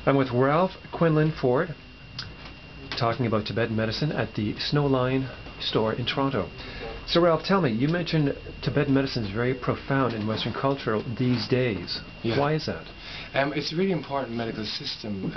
I'm with Ralph Quinlan Ford, talking about Tibetan medicine at the Snowline store in Toronto. So Ralph, tell me, you mentioned Tibetan medicine is very profound in Western culture these days. Yeah. Why is that? It's a really important medical system.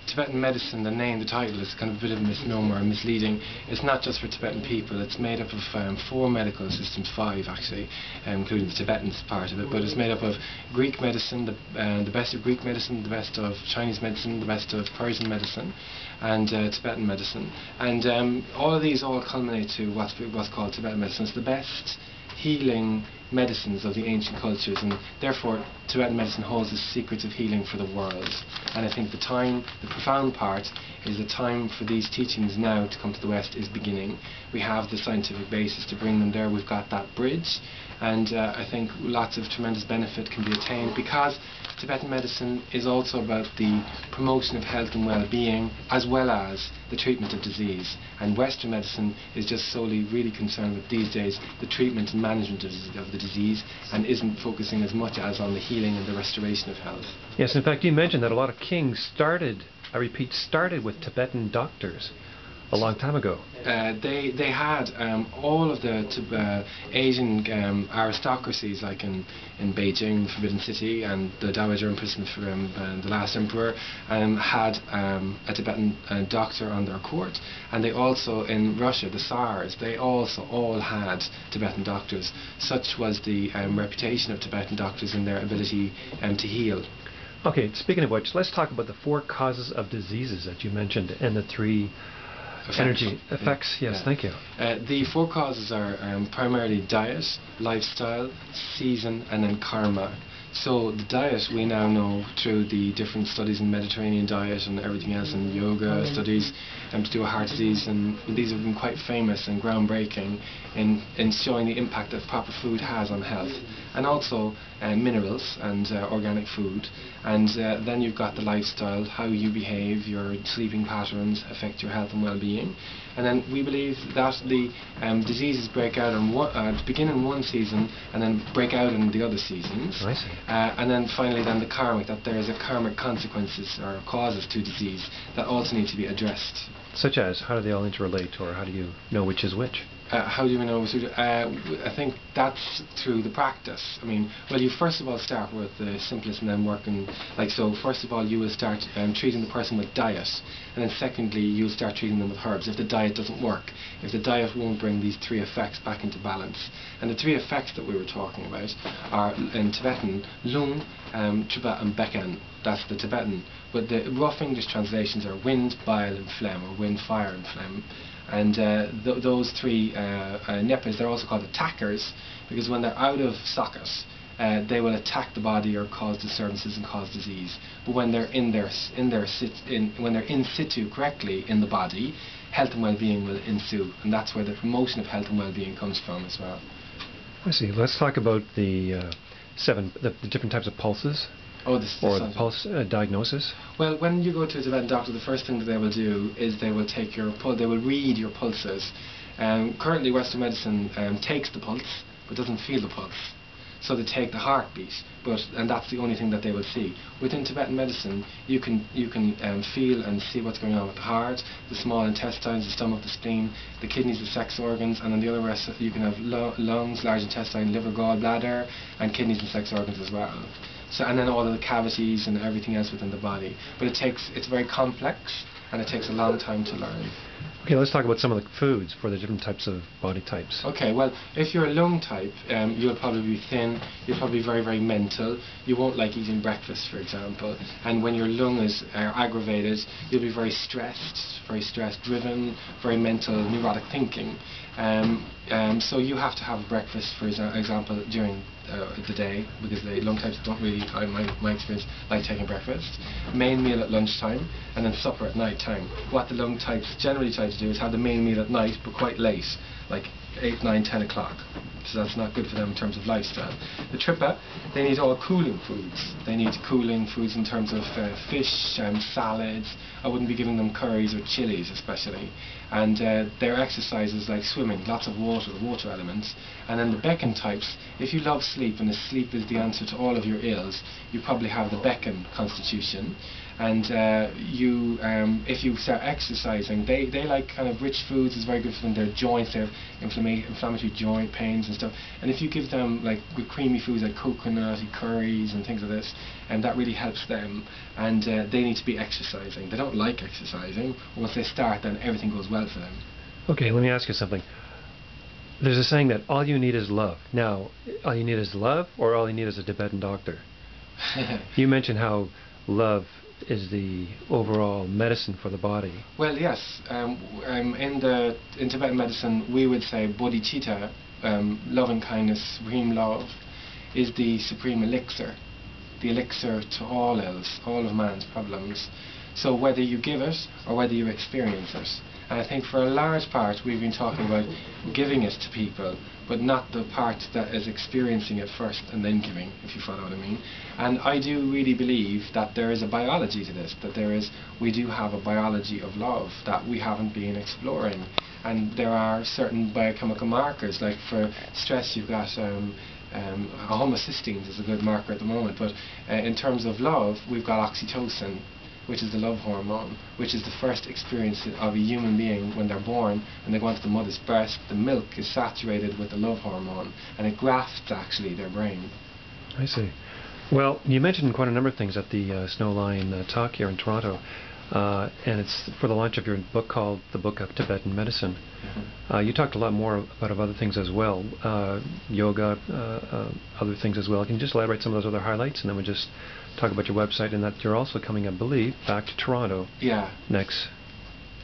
Tibetan medicine, the name, the title, is kind of a bit of a misnomer and misleading. It's not just for Tibetan people. It's made up of 4 medical systems, 5 actually, including the Tibetan part of it. But it's made up of Greek medicine, the best of Greek medicine, the best of Chinese medicine, the best of Persian medicine, and Tibetan medicine. And all of these all culminate to what's called Tibetan medicine. It's the best healing medicines of the ancient cultures, and therefore Tibetan medicine holds the secrets of healing for the world. And I think the profound part is the time for these teachings now to come to the West is beginning. We have the scientific basis to bring them there. We've got that bridge, and I think lots of tremendous benefit can be attained, because Tibetan medicine is also about the promotion of health and well-being as well as the treatment of disease. And Western medicine is just solely really concerned with these days the treatment and management of the disease, and isn't focusing as much as on the healing and the restoration of health. Yes, in fact, you mentioned that a lot of kings started with Tibetan doctors a long time ago. They had all of the Asian aristocracies, like in Beijing, the Forbidden City, and the Dowager Empress and the last emperor, had a Tibetan doctor on their court. And they also, in Russia, the Tsars, they also all had Tibetan doctors. Such was the reputation of Tibetan doctors in their ability to heal. Okay, speaking of which, let's talk about the 4 causes of diseases that you mentioned and the 3 energy effects. Yes, thank you. The 4 causes are primarily diet, lifestyle, season, and then karma. So the diet, we now know through the different studies in Mediterranean diet and everything else, and yoga studies to do with heart disease, and these have been quite famous and groundbreaking in showing the impact that proper food has on health, and also minerals and organic food. And then you've got the lifestyle, how you behave, your sleeping patterns affect your health and well-being. And then we believe that the diseases break out begin in one season and then break out in the other seasons. I see. And then finally the karmic, that there is a karmic consequences or causes to disease that also need to be addressed. Such as, how do they all interrelate, or how do you know which is which? How do we know? I think that's through the practice. I mean, well, you first of all start with the simplest and then working. Like, so first of all, you will start treating the person with diet, and then secondly, you'll start treating them with herbs if the diet doesn't work, if the diet won't bring these 3 effects back into balance. And the 3 effects that we were talking about are, in Tibetan, lung, tripa, and bekan. That's the Tibetan. But the rough English translations are wind, bile, and phlegm, or wind, fire, and phlegm. And those 3 nepes, they're also called attackers, because when they're out of socket, they will attack the body or cause disturbances and cause disease. But when they're when they're in situ correctly in the body, health and well-being will ensue, and that's where the promotion of health and well-being comes from as well. I see. Let's talk about the different types of pulses. Or the pulse diagnosis? Well, when you go to a Tibetan doctor, the first thing that they will do is they will take your pulse. They will read your pulses. Currently, Western medicine takes the pulse, but doesn't feel the pulse. So they take the heartbeat, and that's the only thing that they will see. Within Tibetan medicine, you can feel and see what's going on with the heart, the small intestines, the stomach, the spleen, the kidneys, the sex organs, and then the other rest. You can have lungs, large intestine, liver, gallbladder, and kidneys and sex organs as well. So, and then all of the cavities and everything else within the body. But it's very complex, and it takes a long time to learn. Okay, let's talk about some of the foods for the different types of body types. Okay, well, if you're a lung type, you'll probably be thin, you're probably very, very mental, you won't like eating breakfast, for example, and when your lung is aggravated, you'll be very stress-driven, very mental, neurotic thinking. So you have to have breakfast, for example, during the day, because the lung types don't really, in my experience, like taking breakfast. Main meal at lunchtime, and then supper at night time. What the lung types generally try to do is have the main meal at night, but quite late, like 8, 9, 10 o'clock. So that's not good for them in terms of lifestyle. The Trippa, they need all cooling foods. They need cooling foods in terms of fish, salads. I wouldn't be giving them curries or chilies especially. And their exercises like swimming, lots of water, the water elements. And then the Becken types, if you love sleep and if sleep is the answer to all of your ills, you probably have the Becken constitution. And if you start exercising, they like kind of rich foods. It's very good for them. Their joints, they have inflammatory joint pains and stuff. And if you give them like with creamy foods like coconutty curries and things like this, and that really helps them. And they need to be exercising. They don't like exercising. Once they start, then everything goes well for them. Okay, let me ask you something. There's a saying that all you need is love. Now, all you need is love, or all you need is a Tibetan doctor? You mentioned how love is the overall medicine for the body. Well, yes. In Tibetan medicine, we would say bodhicitta, love and kindness, supreme love, is the supreme elixir, the elixir to all ills, all of man's problems. So whether you give it or whether you experience it. And I think for a large part we've been talking about giving it to people, but not the part that is experiencing it first and then giving, if you follow what I mean. And I do really believe that there is a biology to this, that we do have a biology of love that we haven't been exploring. And there are certain biochemical markers, like for stress you've got homocysteine is a good marker at the moment, but in terms of love we've got oxytocin, which is the love hormone, which is the first experience of a human being when they're born and they go into the mother's breast. The milk is saturated with the love hormone and it grafts actually their brain. I see. Well, you mentioned quite a number of things at the Snowline talk here in Toronto, and it's for the launch of your book called The Book of Tibetan Medicine. Mm-hmm. You talked a lot more about other things as well, yoga, other things as well. Can you just elaborate some of those other highlights, and then we'll just talk about your website, and that you're also coming, I believe, back to Toronto next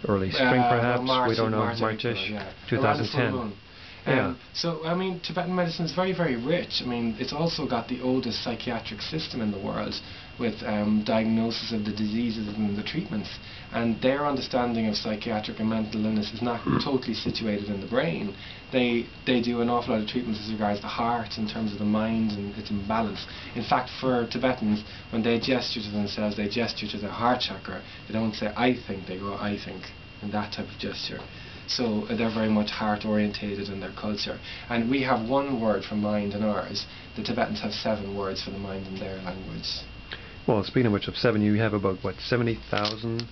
early spring, perhaps? We don't know, March-ish, yeah. 2010. Yeah. So, I mean, Tibetan medicine is very, very rich. I mean, it's also got the oldest psychiatric system in the world with diagnosis of the diseases and the treatments. And their understanding of psychiatric and mental illness is not totally situated in the brain. They do an awful lot of treatments as regards the heart in terms of the mind and its imbalance. In fact, for Tibetans, when they gesture to themselves, they gesture to their heart chakra. They don't say, I think, they go, I think, and that type of gesture. So they're very much heart orientated in their culture. And we have one word for mind in ours. The Tibetans have 7 words for the mind in their language. Well, speaking of which, of 7, you have about, what, 70,000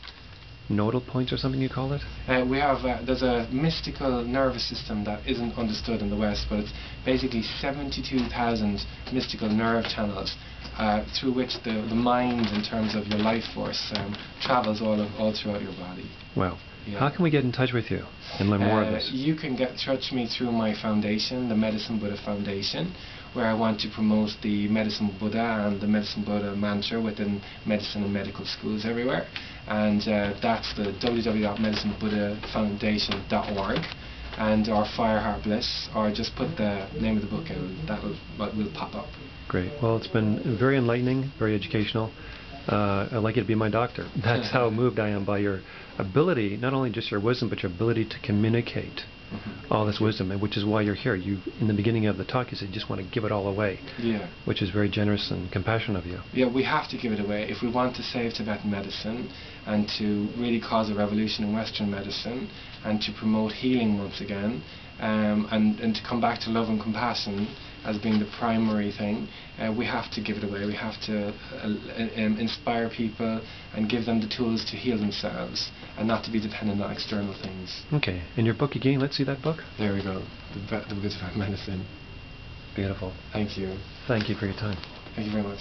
nodal points or something you call it? We have, there's a mystical nervous system that isn't understood in the West, but it's basically 72,000 mystical nerve channels through which the mind, in terms of your life force, travels all throughout your body. Wow. Yeah. How can we get in touch with you and learn more of this? You can get in touch with me through my foundation, the Medicine Buddha Foundation, where I want to promote the Medicine Buddha and the Medicine Buddha mantra within medicine and medical schools everywhere. And that's the www.medicinebuddhafoundation.org, and or Fire Heart Bliss, or just put the name of the book in, that will pop up. Great. Well, it's been very enlightening, very educational. I'd like you to be my doctor. That's how moved I am by your ability, not only just your wisdom, but your ability to communicate all this wisdom, and which is why you're here. You, in the beginning of the talk, you said you just want to give it all away, which is very generous and compassionate of you. Yeah, we have to give it away if we want to save Tibetan medicine and to really cause a revolution in Western medicine and to promote healing once again, and to come back to love and compassion as being the primary thing. We have to give it away. We have to inspire people and give them the tools to heal themselves and not to be dependent on external things. Okay, and your book again, let's see that book. There we go, the Book of Tibetan Medicine. Beautiful. Thank you. Thank you for your time. Thank you very much.